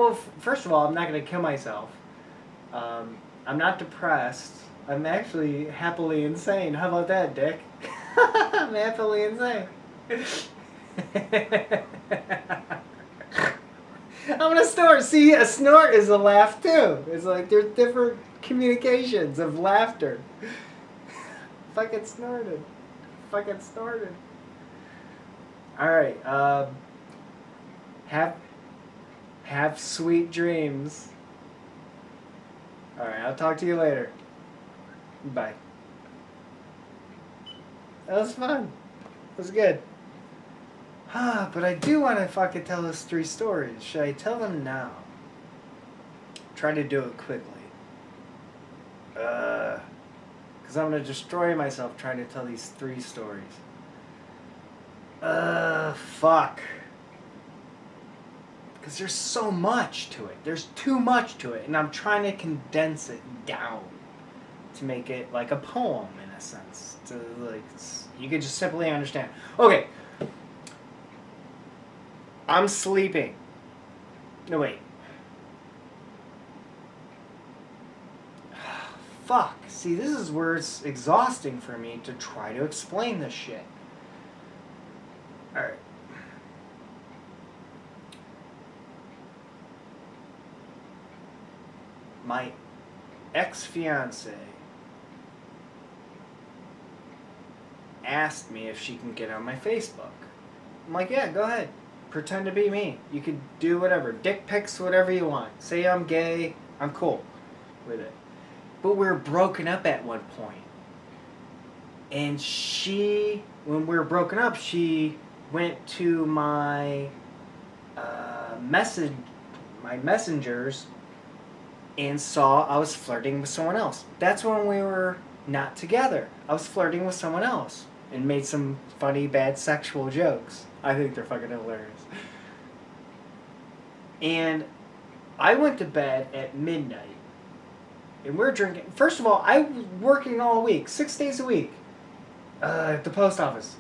Well, first of all, I'm not going to kill myself. I'm not depressed. I'm actually happily insane. How about that, Dick? I'm happily insane. I'm gonna snort. See, a snort is a laugh too. It's like there's different communications of laughter. Fucking snorted. Fucking snorted. Alright, have sweet dreams. Alright, I'll talk to you later. Bye. That was fun. It was good. But I do want to fucking tell us 3 stories. Should I tell them now? Try to do it quickly. Because I'm going to destroy myself trying to tell these 3 stories. Fuck. Because there's so much to it. There's too much to it. And I'm trying to condense it down to make it like a poem in a sense. To like, you could just simply understand. Okay. I'm sleeping. No, wait. Fuck. See, this is where it's exhausting for me to try to explain this shit. Alright. My ex-fiance asked me if she can get on my Facebook. I'm like, yeah, go ahead. Pretend to be me. You could do whatever. Dick pics, whatever you want. Say I'm gay. I'm cool with it. But we were broken up at one point. And she, when we were broken up, she went to my messengers and saw I was flirting with someone else. That's when we were not together. I was flirting with someone else and made some funny, bad sexual jokes. I think they're fucking hilarious. And I went to bed at midnight. And we're drinking. First of all, I was working all week, 6 days a week. At the post office.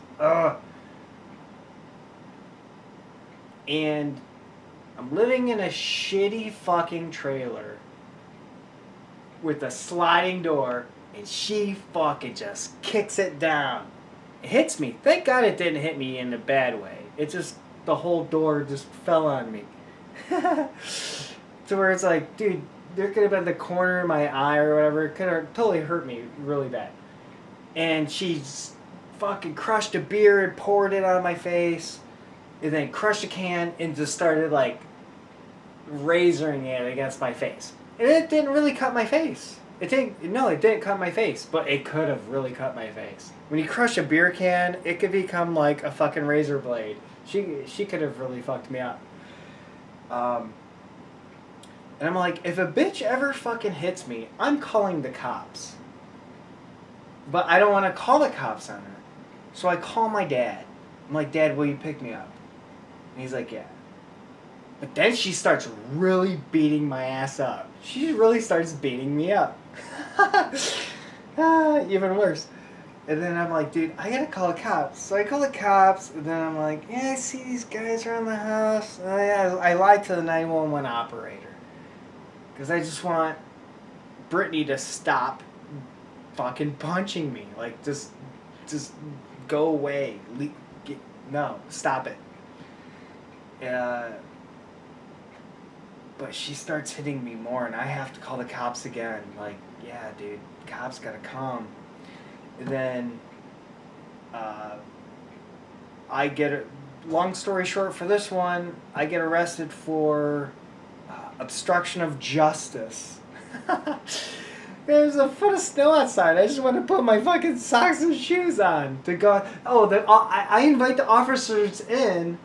And I'm living in a shitty fucking trailer with a sliding door, and she fucking just kicks it down. It hits me. Thank God it didn't hit me in a bad way. It just, the whole door just fell on me. To where it's like, dude, there could have been the corner of my eye or whatever. It could have totally hurt me really bad. And she fucking crushed a beer and poured it on my face. And then crushed a can and just started like razoring it against my face. And it didn't really cut my face. It didn't cut my face, but it could have really cut my face. When you crush a beer can, it could become like a fucking razor blade. She could have really fucked me up. And I'm like, if a bitch ever fucking hits me, I'm calling the cops. But I don't want to call the cops on her. So I call my dad. I'm like, Dad, will you pick me up? And he's like, yeah. But then she starts really beating my ass up. She really starts beating me up. Even worse. And then I'm like, dude, I gotta call the cops. So I call the cops, and then I'm like, yeah, I see these guys around the house. And I lied to the 911 operator. Because I just want Brittany to stop fucking punching me. Like, just go away. No, stop it. But she starts hitting me more, and I have to call the cops again. Like, yeah, dude, cops gotta come. And then I get, long story short for this one, I get arrested for obstruction of justice. There's a foot of snow outside. I just want to put my fucking socks and shoes on to go. I invite the officers in,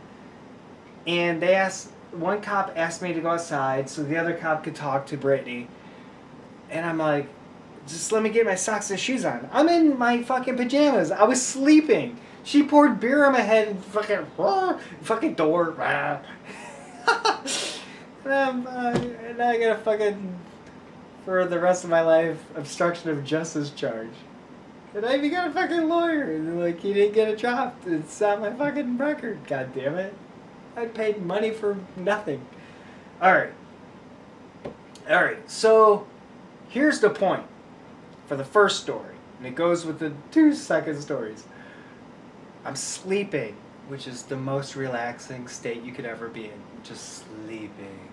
and they ask. One cop asked me to go outside so the other cop could talk to Brittany, and I'm like, just let me get my socks and shoes on. I'm in my fucking pajamas. I was sleeping. She poured beer on my head and fucking door. And I got a fucking, for the rest of my life, obstruction of justice charge. And I even got a fucking lawyer. And like, he didn't get it dropped. It's on my fucking record. God damn it. I paid money for nothing. Alright. Alright, so here's the point for the first story. And it goes with the 2 second stories. I'm sleeping, which is the most relaxing state you could ever be in. Just sleeping.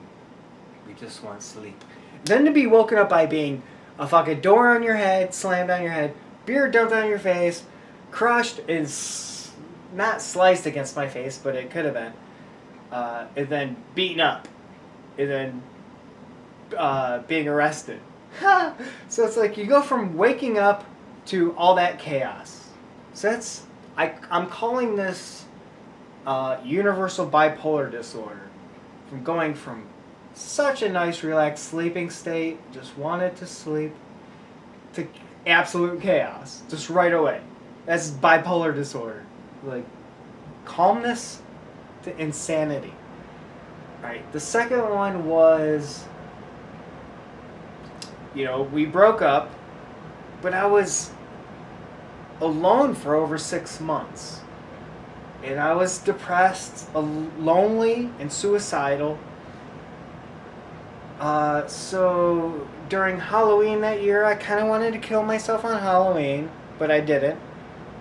We just want sleep. Then to be woken up by being a fucking door on your head, slammed on your head, beer dumped on your face, crushed and not sliced against my face, but it could have been. And then beaten up. And then being arrested. So it's like you go from waking up to all that chaos. So that's, I'm calling this universal bipolar disorder. From going from such a nice relaxed sleeping state, just wanted to sleep, to absolute chaos, just right away. That's bipolar disorder. Like, calmness to insanity. Alright, the second one was, you know, we broke up, but I was alone for over 6 months. And I was depressed, lonely, and suicidal. So during Halloween that year, I kind of wanted to kill myself on Halloween, but I didn't.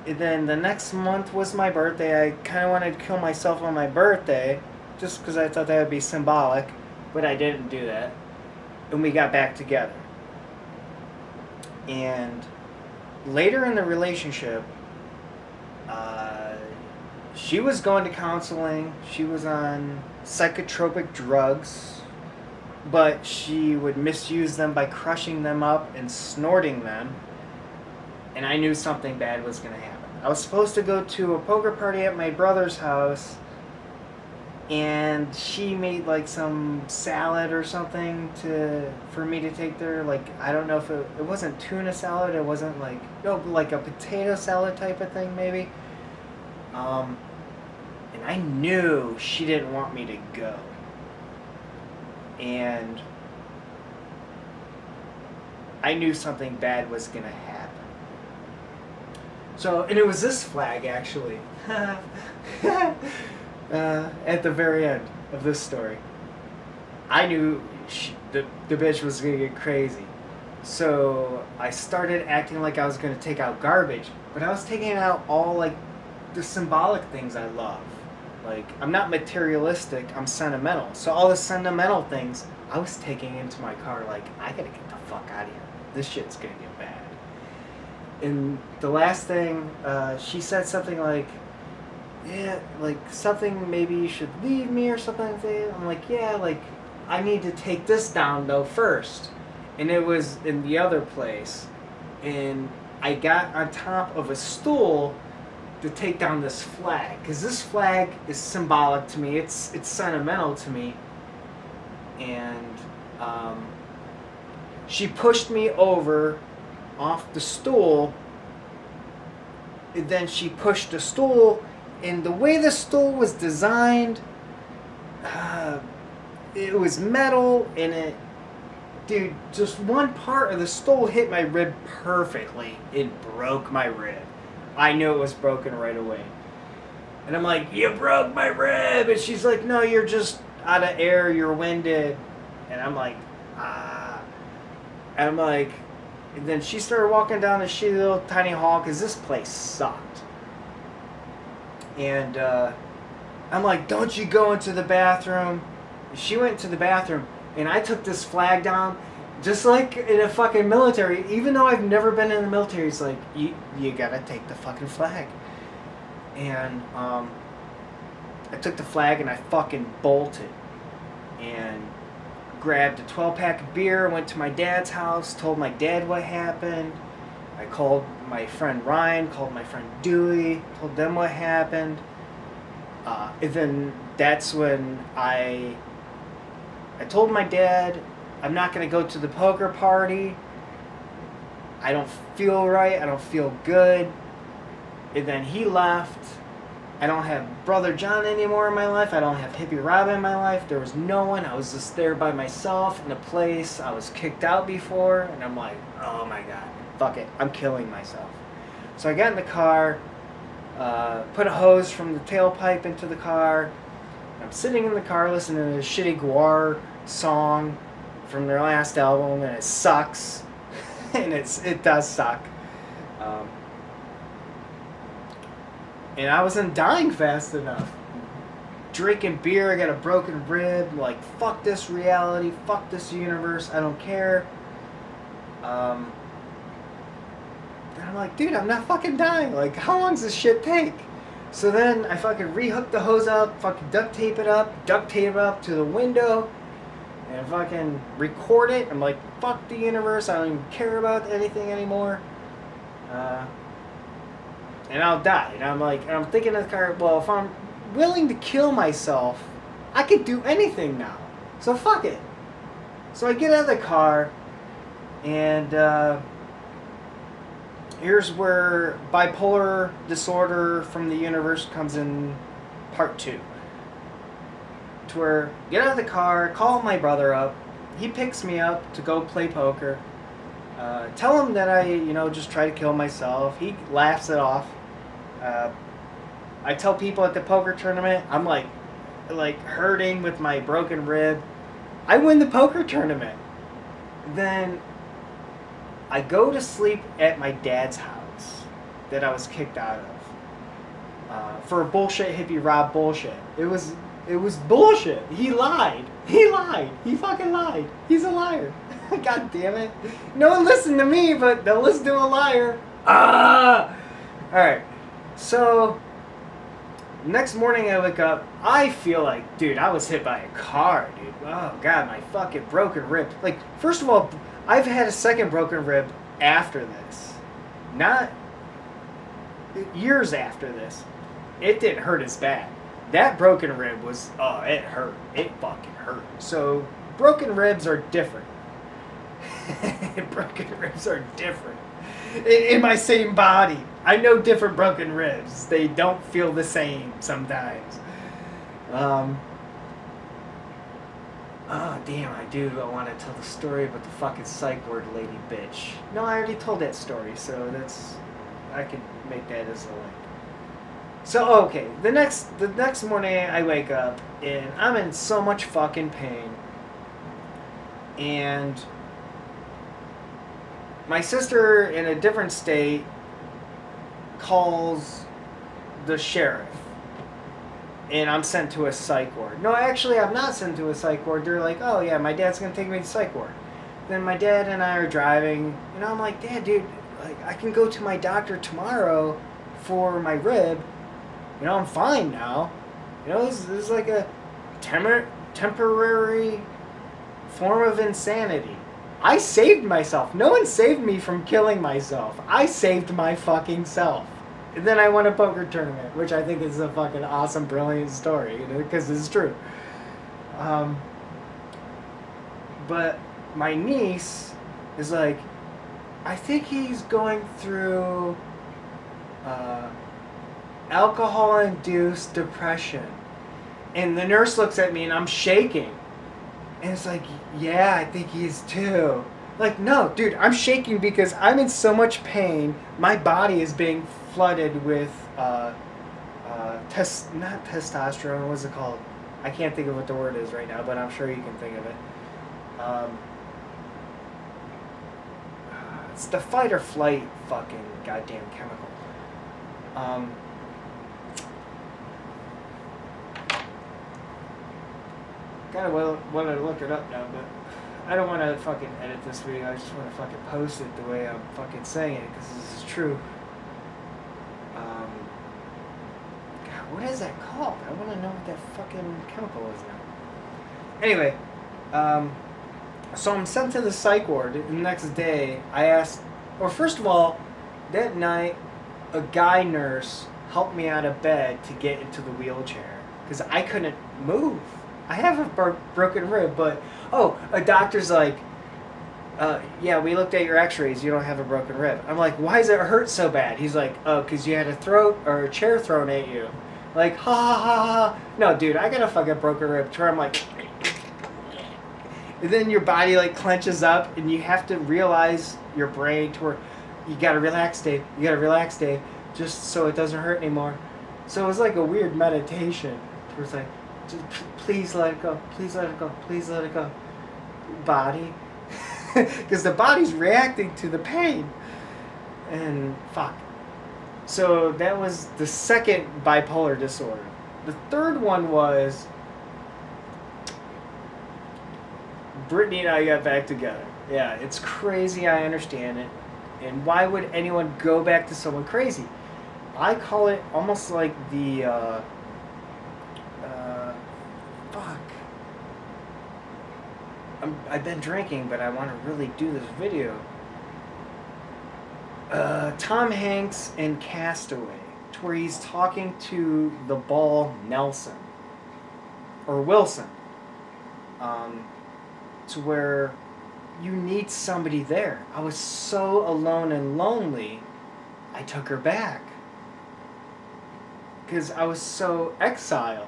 And then the next month was my birthday. I kind of wanted to kill myself on my birthday, just because I thought that would be symbolic, but I didn't do that. And we got back together. And later in the relationship, she was going to counseling. She was on psychotropic drugs, but she would misuse them by crushing them up and snorting them. And I knew something bad was going to happen. I was supposed to go to a poker party at my brother's house, and she made like some salad or something for me to take there. Like, I don't know if it wasn't tuna salad. It wasn't like, no, like a potato salad type of thing maybe. And I knew she didn't want me to go. And I knew something bad was going to happen. So, and it was this flag actually. At the very end of this story. I knew the bitch was going to get crazy. So I started acting like I was going to take out garbage. But I was taking out all like the symbolic things I love. Like, I'm not materialistic, I'm sentimental. So all the sentimental things, I was taking into my car like, I gotta get the fuck out of here. This shit's gonna get bad. And the last thing, she said something like, yeah, like something maybe you should leave me or something like that. I'm like, yeah, like, I need to take this down though first. And it was in the other place. And I got on top of a stool to take down this flag, because this flag is symbolic to me. It's sentimental to me. And she pushed me over off the stool, and then she pushed the stool, and the way the stool was designed, it was metal, and it, dude, just one part of the stool hit my rib perfectly. It broke my rib. I knew it was broken right away. And I'm like, you broke my rib. And she's like, no, you're just out of air. You're winded. And I'm like, ah. And I'm like, and then she started walking down the shitty little tiny hall because this place sucked. And I'm like, don't you go into the bathroom. She went to the bathroom. And I took this flag down. Just like in a fucking military, even though I've never been in the military, it's like, you gotta take the fucking flag. And I took the flag and I fucking bolted. And grabbed a 12-pack of beer, went to my dad's house, told my dad what happened. I called my friend Ryan, called my friend Dewey, told them what happened. And then that's when I told my dad, I'm not going to go to the poker party. I don't feel right. I don't feel good. And then he left. I don't have Brother John anymore in my life. I don't have Hippie Rob in my life. There was no one. I was just there by myself in a place I was kicked out before. And I'm like, oh my God, fuck it. I'm killing myself. So I got in the car, put a hose from the tailpipe into the car. I'm sitting in the car listening to a shitty Guar song from their last album, and it sucks. And it does suck. And I wasn't dying fast enough. Drinking beer, I got a broken rib, like, fuck this reality, fuck this universe, I don't care. And I'm like, dude, I'm not fucking dying. Like, how long does this shit take? So then I fucking rehook the hose up, fucking duct tape it up to the window, and fucking record it. I'm like, fuck the universe, I don't even care about anything anymore. And I'll die. And I'm like, and I'm thinking in the car, well, if I'm willing to kill myself, I could do anything now. So fuck it. So I get out of the car, and here's where bipolar disorder from the universe comes in part 2. To where, get out of the car, call my brother up. He picks me up to go play poker. Tell him that I, just try to kill myself. He laughs it off. I tell people at the poker tournament, I'm like hurting with my broken rib. I win the poker tournament. Then I go to sleep at my dad's house that I was kicked out of for bullshit hippie Rob bullshit. It was bullshit. He lied. He fucking lied. He's a liar. God damn it. No one listened to me, but they'll listen to a liar. Alright. So, next morning I wake up, I feel like, dude, I was hit by a car, dude. Oh, God, my fucking broken rib. Like, first of all, I've had a second broken rib after this. Not years after this. It didn't hurt as bad. That broken rib was, it hurt. It fucking hurt. So, broken ribs are different. Broken ribs are different. In my same body. I know different broken ribs. They don't feel the same sometimes. Oh, damn, I want to tell the story about the fucking psych ward lady bitch. No, I already told that story, so I can make that as a link. So, okay, the next morning I wake up, and I'm in so much fucking pain. And my sister, in a different state, calls the sheriff, and I'm sent to a psych ward. No, actually, I'm not sent to a psych ward. They're like, oh yeah, my dad's gonna take me to psych ward. Then my dad and I are driving, and I'm like, Dad, dude, like, I can go to my doctor tomorrow for my rib. I'm fine now. This is like a temporary form of insanity. I saved myself. No one saved me from killing myself. I saved my fucking self. And then I won a poker tournament, which I think is a fucking awesome, brilliant story, because it's true. But my niece is like, I think he's going through alcohol-induced depression. And the nurse looks at me and I'm shaking. And it's like, yeah, I think he is too. Like, no, dude, I'm shaking because I'm in so much pain. My body is being flooded with, not testosterone, what's it called? I can't think of what the word is right now, but I'm sure you can think of it. It's the fight or flight fucking goddamn chemical. Kind of want to look it up now, but I don't want to fucking edit this video. I just want to fucking post it the way I'm fucking saying it, because this is true. God, what is that called? I want to know what that fucking chemical is now. Anyway, so I'm sent to the psych ward. The next day, I asked, or first of all, that night, a guy nurse helped me out of bed to get into the wheelchair, because I couldn't move. I have a broken rib, but, a doctor's like, yeah, we looked at your x-rays, you don't have a broken rib. I'm like, why does it hurt so bad? He's like, oh, because you had a chair thrown at you. Like, ha ha ha ha. No, dude, I got a fucking broken rib. To where I'm like, and then your body like clenches up, and you have to realize your brain to where you gotta relax, Dave. You gotta relax, Dave, just so it doesn't hurt anymore. So it was like a weird meditation. It was like, please let it go. Please let it go. Please let it go. body. Because the body's reacting to the pain. And fuck. So that was the second bipolar disorder. The third one was Brittany and I got back together. Yeah, it's crazy, I understand it. And why would anyone go back to someone crazy? I call it almost like the, fuck. I've been drinking, but I want to really do this video. Tom Hanks in Castaway, to where he's talking to the ball Nelson. Or Wilson. To where you need somebody there. I was so alone and lonely, I took her back. Because I was so exiled.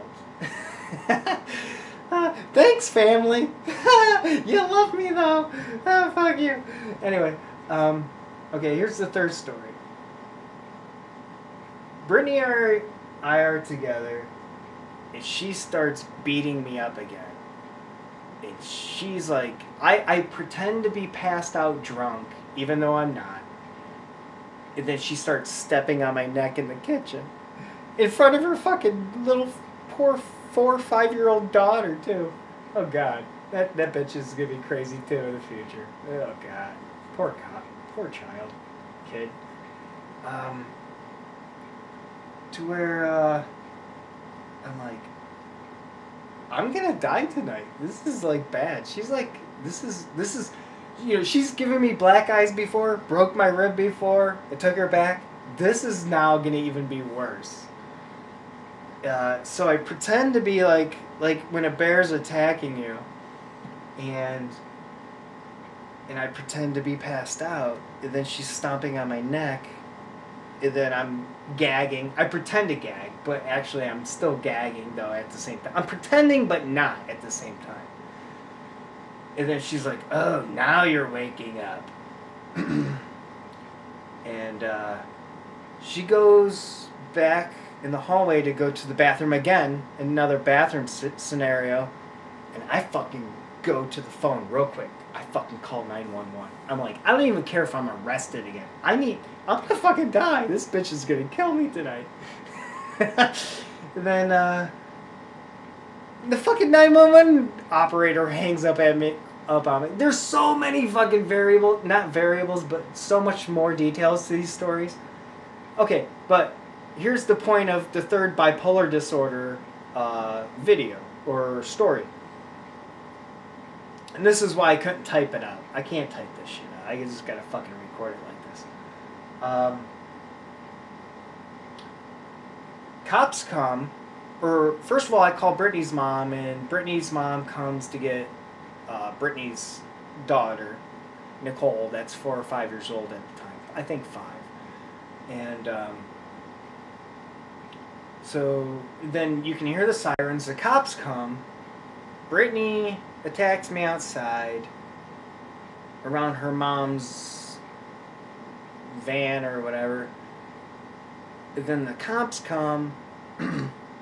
Thanks, family. You love me, though. Oh, fuck you. Anyway, okay, here's the third story. Brittany and I are together, and she starts beating me up again. And she's like, I pretend to be passed out drunk, even though I'm not. And then she starts stepping on my neck in the kitchen. In front of her fucking little poor 4 or 5-year-old daughter, too. Oh, God. That bitch is going to be crazy, too, in the future. Oh, God. Poor cop. Poor child. Kid. To where, I'm like, I'm gonna die tonight. This is like bad. She's like, this is, you know, she's given me black eyes before, broke my rib before, it took her back. This is now gonna even be worse. So I pretend to be like when a bear's attacking you, and I pretend to be passed out, and then she's stomping on my neck, and then I'm gagging. I pretend to gag, but actually I'm still gagging, though, at the same time. I'm pretending, but not at the same time. And then she's like, oh, now you're waking up. And she goes back in the hallway to go to the bathroom again, in another bathroom scenario, and I fucking go to the phone real quick. I fucking call 911. I'm like, I don't even care if I'm arrested again. I'm gonna fucking die. This bitch is gonna kill me tonight. And then, the fucking 911 operator hangs up on me. There's so many fucking not variables, but so much more details to these stories. Okay, but here's the point of the third bipolar disorder, video, or story. And this is why I couldn't type it out. I can't type this shit out. I just gotta fucking record it like this. Cops come, or first of all, I call Brittany's mom, and Brittany's mom comes to get Brittany's daughter, Nicole, that's 4 or 5 years old at the time. I think 5. And so then you can hear the sirens, the cops come, Brittany attacks me outside around her mom's van or whatever. And then the cops come.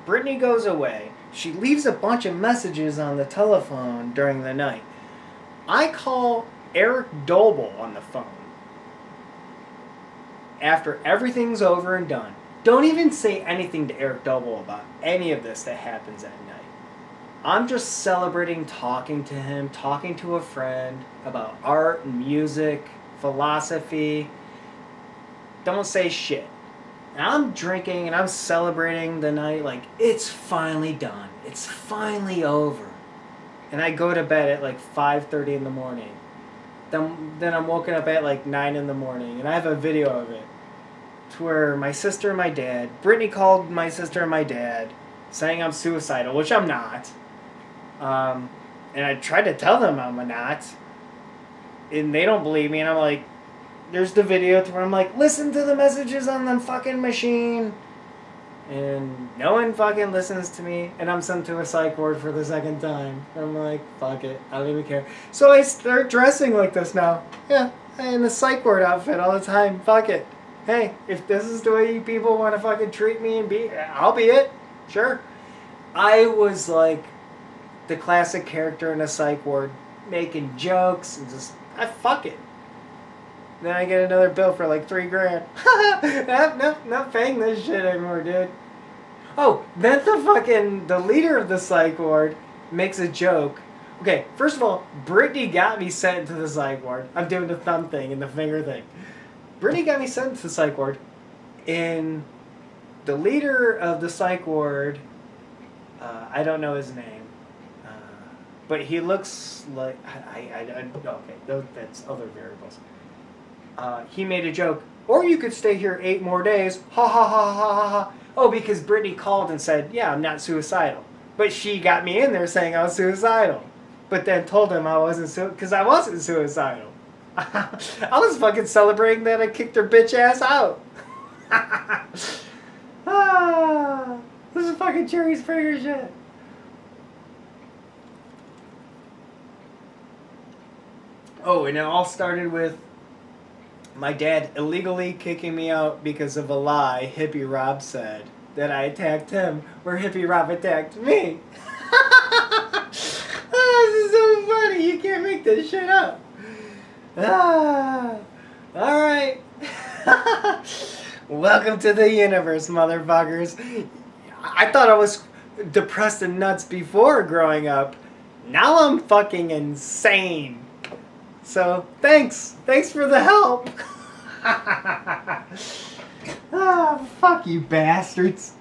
Brittany goes away. She leaves a bunch of messages on the telephone during the night. I call Eric Doble on the phone after everything's over and done. Don't even say anything to Eric Doble about any of this that happens at night. I'm just celebrating talking to him, talking to a friend about art, music, philosophy. Don't say shit. And I'm drinking and I'm celebrating the night like it's finally done. It's finally over. And I go to bed at like 5:30 in the morning. Then I'm woken up at like 9 in the morning, and I have a video of it. To where my sister and my dad, Brittany called my sister and my dad, saying I'm suicidal, which I'm not. And I tried to tell them I'm not, and they don't believe me, and I'm like, there's the video to where I'm like, listen to the messages on the fucking machine, and no one fucking listens to me, and I'm sent to a psych ward for the second time. I'm like, fuck it, I don't even care. So I start dressing like this now. Yeah, in the psych ward outfit all the time. Fuck it. Hey, if this is the way you people want to fucking treat me and be, I'll be it. Sure. I was like the classic character in a psych ward. making jokes and just, fuck it. Then I get another bill for like $3,000. Nope, not paying this shit anymore, dude. Oh, then the leader of the psych ward makes a joke. Okay, first of all, Brittany got me sent to the psych ward. I'm doing the thumb thing and the finger thing. Brittany got me sent to the psych ward, and the leader of the psych ward, I don't know his name, but he looks like, okay, that's other variables. He made a joke, or you could stay here 8 more days, ha ha ha ha ha ha. Oh, because Brittany called and said, yeah, I'm not suicidal. But she got me in there saying I was suicidal. But then told him I wasn't, because I wasn't suicidal. I was fucking celebrating that I kicked her bitch ass out. This is fucking cherry Springer shit. Oh, and it all started with my dad illegally kicking me out because of a lie Hippie Rob said that I attacked him, where Hippie Rob attacked me. This is so funny. You can't make this shit up. Alright. Welcome to the universe, motherfuckers. I thought I was depressed and nuts before growing up. Now I'm fucking insane. So, thanks. Thanks for the help. Fuck you bastards.